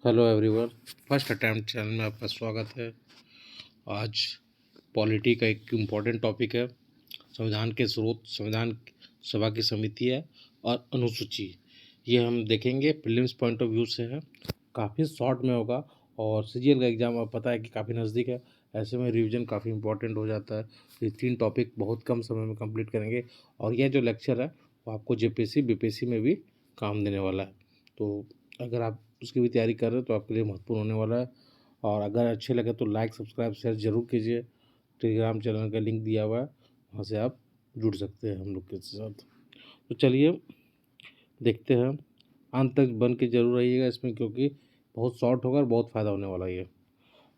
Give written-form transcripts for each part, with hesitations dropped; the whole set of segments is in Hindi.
Hello everyone. First attempt channel में आपका स्वागत है। आज पॉलिटी का एक इम्पॉर्टेंट टॉपिक है। संविधान के स्रोत, संविधान सभा की समिति है और अनुसूची। ये हम देखेंगे, प्रीलिम्स पॉइंट ऑफ व्यू से है। काफ़ी शॉर्ट में होगा और सीजीएल का एग्ज़ाम आप पता है कि काफ़ी नज़दीक है। ऐसे में रिवीजन काफ़ी इंपॉर्टेंट हो जाता है। ये 3 टॉपिक बहुत कम समय में कंप्लीट करेंगे और यह जो लेक्चर है वो आपको जेपीएससी बीपीएससी में भी काम देने वाला है। तो अगर आप उसकी भी तैयारी कर रहे हो तो आपके लिए महत्वपूर्ण होने वाला है। और अगर अच्छे लगे तो लाइक सब्सक्राइब शेयर ज़रूर कीजिए। टेलीग्राम चैनल का लिंक दिया हुआ है, वहाँ से आप जुड़ सकते हैं हम लोग के साथ। तो चलिए देखते हैं। अंत तक बन के जरूर रहिएगा इसमें, क्योंकि बहुत शॉर्ट होगा और बहुत फ़ायदा होने वाला है ये।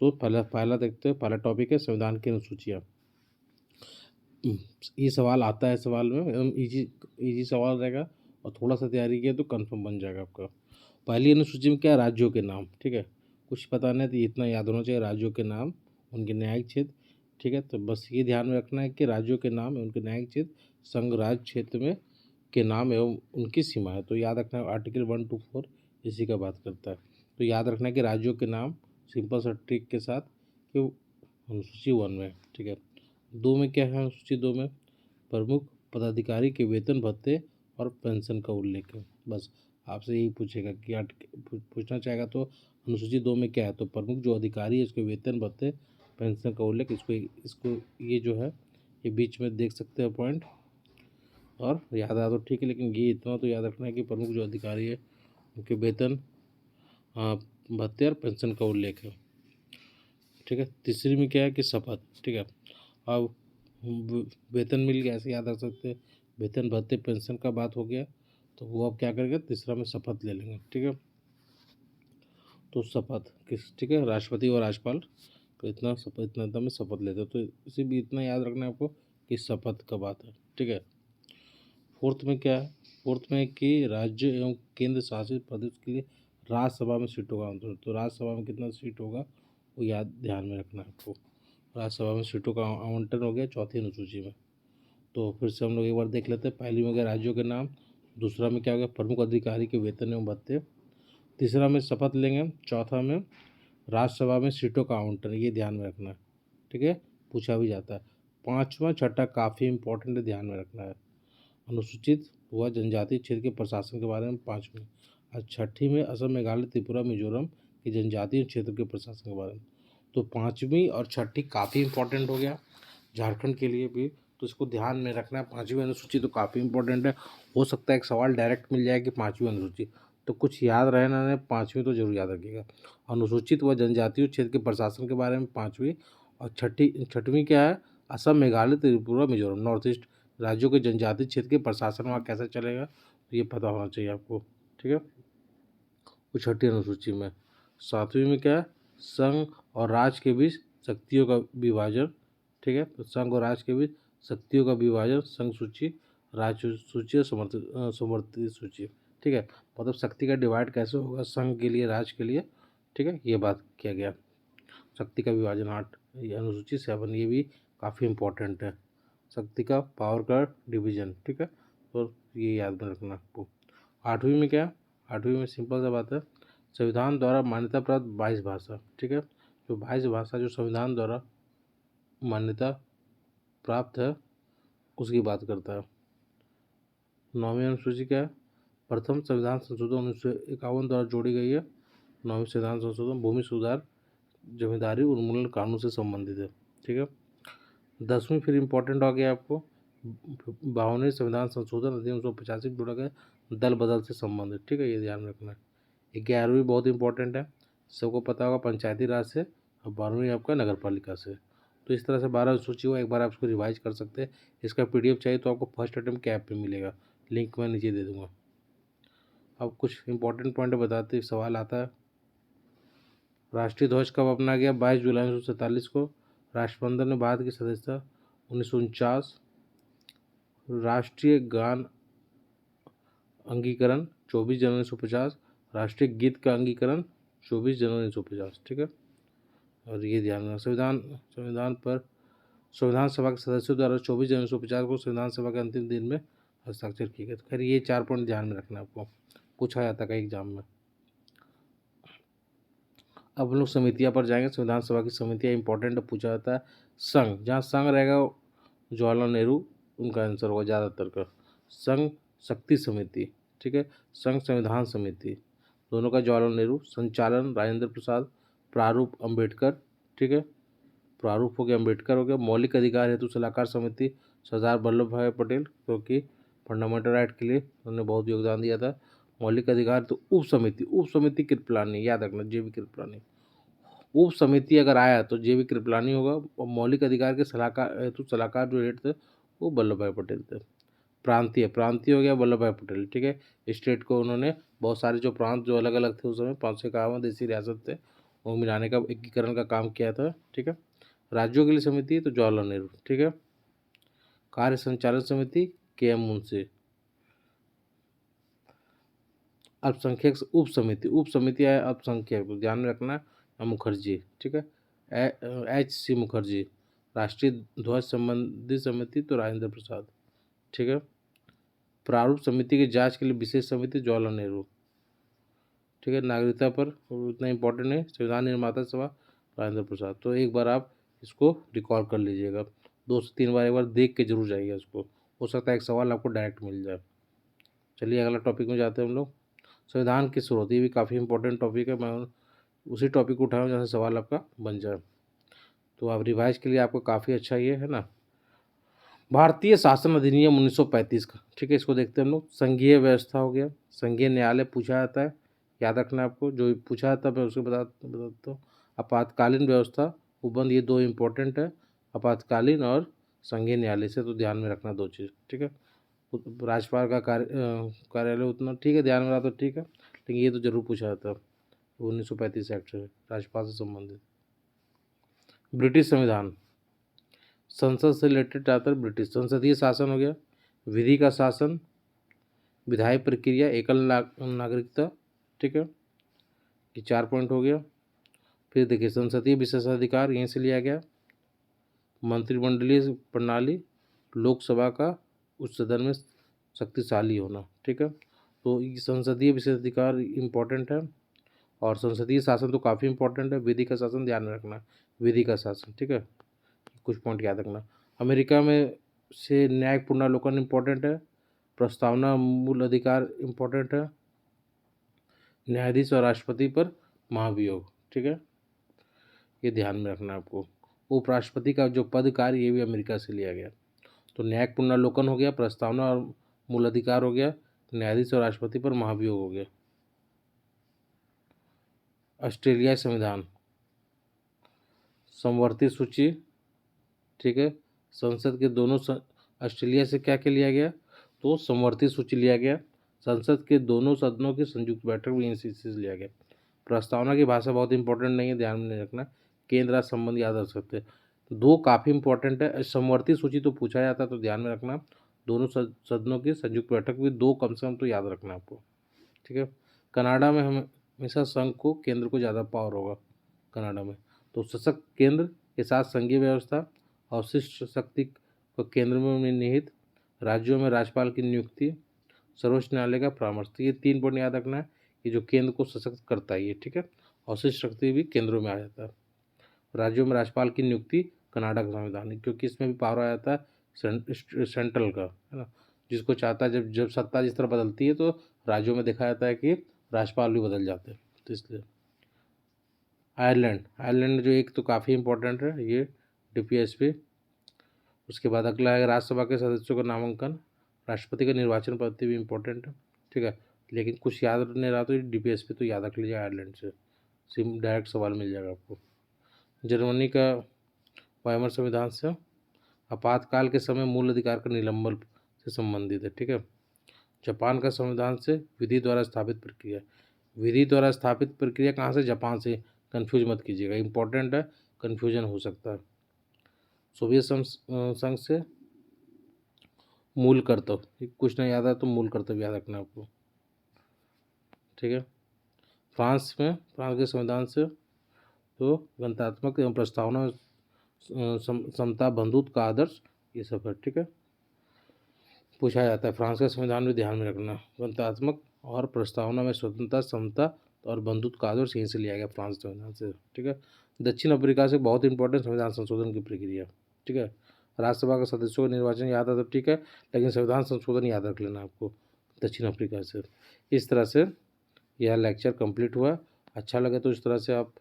तो पहला देखते हैं। पहला टॉपिक है संविधान की अनुसूचियाँ। ये सवाल आता है, सवाल में एकदम इजी सवाल रहेगा और थोड़ा सा तैयारी किया तो कंफर्म बन जाएगा आपका। पहली अनुसूची में क्या है? राज्यों के नाम। ठीक है, कुछ पता नहीं तो इतना याद होना चाहिए, राज्यों के नाम, उनके न्यायिक क्षेत्र। ठीक है, तो बस ये ध्यान में रखना है कि राज्यों के नाम, उनके न्यायिक क्षेत्र, संघ राज्य क्षेत्र में के नाम एवं उनकी सीमाएं। तो याद रखना है आर्टिकल 1 to 4 इसी का बात करता है। तो याद रखना है कि राज्यों के नाम सिंपल सा ट्रिक के साथ कि अनुसूची 1 में। ठीक है, 2 में क्या है? अनुसूची 2 में प्रमुख पदाधिकारी के वेतन भत्ते और पेंशन का उल्लेख है। बस आपसे यही पूछेगा कि पूछना चाहेगा तो अनुसूची 2 में क्या है, तो प्रमुख जो अधिकारी है उसके वेतन भत्ते पेंशन का उल्लेख। इसको इसको ये जो है ये बीच में देख सकते हैं पॉइंट, और याद आ तो ठीक है, लेकिन ये इतना तो याद रखना है कि प्रमुख जो अधिकारी है उनके वेतन, भत्ते और पेंशन का उल्लेख है। ठीक है, तीसरी में क्या है कि शपथ। ठीक है, अब वेतन मिल गया ऐसे याद रख सकते हैं, वेतन भत्ते पेंशन का बात हो गया, तो वो अब क्या करेंगे? तीसरा में शपथ ले लेंगे। ठीक है, तो शपथ किस, ठीक है, राष्ट्रपति और राज्यपाल तो इतना में शपथ लेते हैं। तो इसी भी इतना याद रखना है आपको कि शपथ का बात है। ठीक है, फोर्थ में क्या है? फोर्थ में कि राज्य एवं केंद्र शासित प्रदेश के लिए राज्यसभा में सीटों का अंतर। तो राज्यसभा में कितना सीट होगा वो याद ध्यान में रखना है आपको। राज्यसभा में सीटों का आवंटन हो गया चौथी अनुसूची में। तो फिर से हम लोग एक बार देख लेते हैं। पहली में हो गया राज्यों के नाम, दूसरा में क्या हो गया? प्रमुख अधिकारी के वेतन एवं भत्ते, तीसरा में शपथ लेंगे, चौथा में राज्यसभा में सीटों का आवंटन। ये ध्यान में रखना है। ठीक है, पूछा भी जाता है। पाँचवा छठा काफ़ी इंपॉर्टेंट है, ध्यान में रखना है। अनुसूचित व जनजातीय क्षेत्र के प्रशासन के बारे में पाँचवीं, और छठी में असम मेघालय त्रिपुरा मिजोरम के जनजातीय क्षेत्र के प्रशासन के बारे में। तो पाँचवीं और छठी काफ़ी इंपॉर्टेंट हो गया झारखंड के लिए भी, तो इसको ध्यान में रखना है। पाँचवीं अनुसूची तो काफ़ी इंपॉर्टेंट है। हो सकता है एक सवाल डायरेक्ट मिल जाए कि पाँचवीं अनुसूची, तो कुछ याद रहे ना रहे, पाँचवीं तो जरूर याद रखिएगा। अनुसूचित व जनजातीय क्षेत्र के प्रशासन के बारे में पाँचवीं, और छठवीं क्या है? असम मेघालय त्रिपुरा मिजोरम नॉर्थ ईस्ट राज्यों के जनजातीय क्षेत्र के प्रशासन वहाँ कैसे चलेगा, तो ये पता होना चाहिए आपको। ठीक है, वो छठी अनुसूची में। सातवीं में क्या है? संघ और राज्य के बीच शक्तियों का विभाजन। ठीक है, तो संघ और राज्य के बीच शक्तियों का विभाजन, संघ सूची, राज्य सूची और समवर्ती सूची। ठीक है, मतलब शक्ति का डिवाइड कैसे होगा संघ के लिए, राज्य के लिए। ठीक है, ये बात किया गया। शक्ति का विभाजन 8, ये अनुसूची 7, ये भी काफ़ी इंपॉर्टेंट है। शक्ति का पावर का डिवीजन। ठीक है, तो ये याद में रखना आपको। आठवीं में क्या? आठवीं में सिंपल सा बात है, संविधान द्वारा मान्यता प्राप्त 22 भाषा। ठीक है, जो 22 भाषा जो संविधान द्वारा मान्यता प्राप्त है उसकी बात करता है। नौवीं अनुसूची क्या है? प्रथम संविधान संशोधन 1951 द्वारा जोड़ी गई है। नौवीं संविधान संशोधन भूमि सुधार जमींदारी उन्मूलन कानून से संबंधित है। ठीक है, 10वीं फिर इम्पोर्टेंट आ गया आपको, 52वें संविधान संशोधन अधिनियम 1985 जोड़ा गया दल बदल से संबंधित। ठीक है, ये ध्यान में रखना है। 11वीं बहुत इंपॉर्टेंट है, सबको पता होगा, पंचायती राज से, और 12वीं आपका नगर पालिका से। तो इस तरह से 12 सूची हुआ, एक बार आप इसको रिवाइज कर सकते हैं। इसका पीडीएफ चाहिए तो आपको फर्स्ट अटेम्प्ट के ऐप पे मिलेगा, लिंक मैं नीचे दे दूंगा। अब कुछ इंपॉर्टेंट पॉइंट बताते सवाल आता है। राष्ट्रीय ध्वज कब अपनाया गया? 22 जुलाई 1947 को। राष्ट्रबंधन में भारत की सदस्यता 1949। राष्ट्रीय गान अंगीकरण 24 जनवरी 1950। राष्ट्रीय गीत का अंगीकरण 24 जनवरी 1950। ठीक है, और ये ध्यान रखना। संविधान सभा के सदस्यों द्वारा 24 जनवरी 1950 को संविधान सभा के अंतिम दिन में हस्ताक्षर किए गए। तो खैर ये 4 पॉइंट ध्यान में रखना आपको, पूछा जाता है एग्जाम में। अब हम लोग समितियाँ पर जाएंगे। संविधान सभा की समितियाँ इंपॉर्टेंट है, पूछा जाता है। संघ, जहाँ संघ रहेगा जवाहरलाल नेहरू उनका आंसर होगा ज़्यादातर का। संघ शक्ति समिति, ठीक है। संघ संविधान समिति, दोनों का जवाहरलाल नेहरू। संचालन राजेंद्र प्रसाद। प्रारूप अंबेडकर, ठीक है। प्रारूप हो गया अम्बेडकर हो गया। मौलिक अधिकार हेतु सलाहकार समिति सरदार वल्लभ भाई पटेल, क्योंकि फंडामेंटल राइट के लिए उन्होंने बहुत योगदान दिया था। मौलिक अधिकार तो उप समिति, उप समिति कृपलानी, याद रखना, जे बी कृपलानी। उप समिति अगर आया तो जे बी कृपलानी होगा। और मौलिक अधिकार के सलाहकार हेतु सलाहकार जो हेड थे वो वल्लभ भाई पटेल थे। प्रांतीय, प्रांतीय हो गया वल्लभ भाई पटेल, ठीक है। स्टेट को उन्होंने बहुत सारे जो प्रांत जो अलग अलग थे उस समय 551 देसी रियासत थे वो मिलाने का, एकीकरण का काम किया था, ठीक है। राज्यों के लिए समिति तो जवाहरलाल नेहरू, ठीक है। कार्य संचालन समिति के एम मुंशी। अल्पसंख्यक उप समिति, उप समिति है अल्पसंख्यक, तो ध्यान में रखना, मुखर्जी, ठीक है। H C Mukherjee. राष्ट्रीय ध्वज संबंधी समिति तो राजेंद्र प्रसाद, ठीक है। प्रारूप समिति की जांच के लिए विशेष समिति जवाहरलाल नेहरू, ठीक है। नागरिकता पर उतना इंपॉर्टेंट है, संविधान निर्माता सभा राजेंद्र प्रसाद। तो एक बार आप इसको रिकॉल कर लीजिएगा, 2 से 3 बार, एक बार देख के जरूर जाइएगा इसको, हो सकता है एक सवाल आपको डायरेक्ट मिल जाए। चलिए अगला टॉपिक में जाते हैं हम लोग। संविधान की स्रोत, ये भी काफ़ी इंपॉर्टेंट टॉपिक है। मैं उसी टॉपिक को उठाऊँ जहाँ से सवाल आपका बन जाए, तो आप रिवाइज के लिए आपको काफ़ी अच्छा ये है ना। भारतीय शासन अधिनियम 1935 का, ठीक है। इसको देखते हैं हम लोग। संघीय व्यवस्था हो गया, संघीय न्यायालय पूछा जाता है, याद रखना है आपको, जो पूछा जाता है मैं उसको बताता हूँ। आपातकालीन व्यवस्था उपबंध, ये 2 इम्पोर्टेंट है, आपातकालीन और संघीय न्यायालय से, तो ध्यान में रखना 2 चीज़, ठीक है। राज्यपाल का कार्यालय उतना ठीक है, ध्यान में रहा तो ठीक है, लेकिन ये तो जरूर पूछा जाता है 1935 एक्ट से, राज्यपाल से संबंधित। ब्रिटिश संविधान, संसद से रिलेटेड जाता है। ब्रिटिश संसदीय शासन हो गया, विधि का शासन, विधायी प्रक्रिया, एकल नागरिकता, ठीक है। ये 4 पॉइंट हो गया। फिर देखिए संसदीय विशेषाधिकार यहीं से लिया गया, मंत्रिमंडलीय प्रणाली, लोकसभा का उच्च सदन में शक्तिशाली होना, ठीक है। तो ये संसदीय विशेषाधिकार इम्पोर्टेंट है, और संसदीय शासन तो काफ़ी इंपॉर्टेंट है। विधि का शासन ध्यान में रखना, विधि का शासन, ठीक है। कुछ पॉइंट याद रखना। अमेरिका में से न्यायिक पुनर्विलोकन इम्पोर्टेंट है, प्रस्तावना मूल अधिकार इम्पोर्टेंट है, न्यायाधीश और राष्ट्रपति पर महाभियोग, ठीक है। ये ध्यान में रखना आपको। उपराष्ट्रपति का जो पद कार्य ये भी अमेरिका से लिया गया। तो न्यायिक पुनर्विलोकन हो गया, प्रस्तावना और मूल अधिकार हो गया, न्यायाधीश और राष्ट्रपति पर महाभियोग हो गया। ऑस्ट्रेलिया संविधान, समवर्ती सूची, ठीक है। संसद के दोनों ऑस्ट्रेलिया से क्या क्या लिया गया, तो समवर्ती सूची लिया गया। संसद के दोनों सदनों की संयुक्त बैठक भी इसी से लिया गया। प्रस्तावना की भाषा बहुत इंपॉर्टेंट नहीं है, ध्यान में नहीं रखना, केंद्र राज्य संबंध याद रख सकते हैं। 2 काफ़ी इंपॉर्टेंट है, समवर्ती सूची तो पूछा जाता है तो ध्यान में रखना, दोनों सदनों की संयुक्त बैठक भी 2 कम से कम तो याद रखना आपको, ठीक है। कनाडा में हमेशा संघ को, केंद्र को ज़्यादा पावर होगा कनाडा में। तो सशक्त केंद्र के साथ संघीय व्यवस्था, अवशिष्ट शक्ति को केंद्र में निहित, राज्यों में राज्यपाल की नियुक्ति, सर्वोच्च न्यायालय का परामर्श। तो ये 3 पॉइंट याद रखना है कि जो केंद्र को सशक्त करता है ये, ठीक है। अवशिष्ट शक्ति भी केंद्रों में आ जाता है। राज्यों में राज्यपाल की नियुक्ति कनाडा का संविधान है, क्योंकि इसमें भी पावर आ जाता है सेंट्रल का, है ना। जिसको चाहता है, जब जब सत्ता जिस तरह बदलती है तो राज्यों में देखा जाता है कि राज्यपाल भी बदल जाते हैं, तो इसलिए। आयरलैंड, आयरलैंड जो एक तो काफ़ी इंपॉर्टेंट है ये, डीपीएसपी। उसके बाद अगला है राज्यसभा के सदस्यों का नामांकन, राष्ट्रपति का निर्वाचन पद्धति भी इम्पोर्टेंट है, ठीक है। लेकिन कुछ याद नहीं रहा तो डीपीएसपी तो याद रख लीजिए, आयरलैंड से सिम डायरेक्ट सवाल मिल जाएगा आपको। जर्मनी का वाइमर संविधान से आपातकाल के समय मूल अधिकार का निलंबन से संबंधित है, ठीक है। जापान का संविधान से विधि द्वारा स्थापित प्रक्रिया, विधि द्वारा स्थापित प्रक्रिया कहाँ से, जापान से, कंफ्यूज मत कीजिएगा, इंपॉर्टेंट है, कंफ्यूजन हो सकता है। सोवियत संघ से मूल कर्तव्य, कुछ नहीं याद है तो मूल कर्तव्य याद रखना आपको, ठीक है। फ्रांस में, फ्रांस के संविधान से तो गणतात्मक एवं प्रस्तावना, समता, बंधुत्व का आदर्श, ये सब है, ठीक है। पूछा जाता है फ्रांस का संविधान भी ध्यान में रखना, गणतात्मक और प्रस्तावना में स्वतंत्रता, समता, और बंदूक कागज यहीं से लिया गया, फ्रांस संविधान से, ठीक है। दक्षिण अफ्रीका से बहुत इंपॉर्टेंट संविधान संशोधन की प्रक्रिया, ठीक है। राज्यसभा के सदस्यों का निर्वाचन याद है तो ठीक है, लेकिन संविधान संशोधन याद रख लेना आपको दक्षिण अफ्रीका से। इस तरह से यह लेक्चर कंप्लीट हुआ। अच्छा लगे तो इस तरह से आप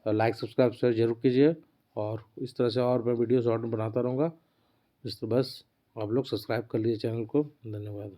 लाइक सब्सक्राइब शेयर जरूर कीजिए, और इस तरह से और मैं वीडियो शॉर्ट बनाता रहूँगा। इस तो बस आप लोग सब्सक्राइब कर लीजिए चैनल को। धन्यवाद।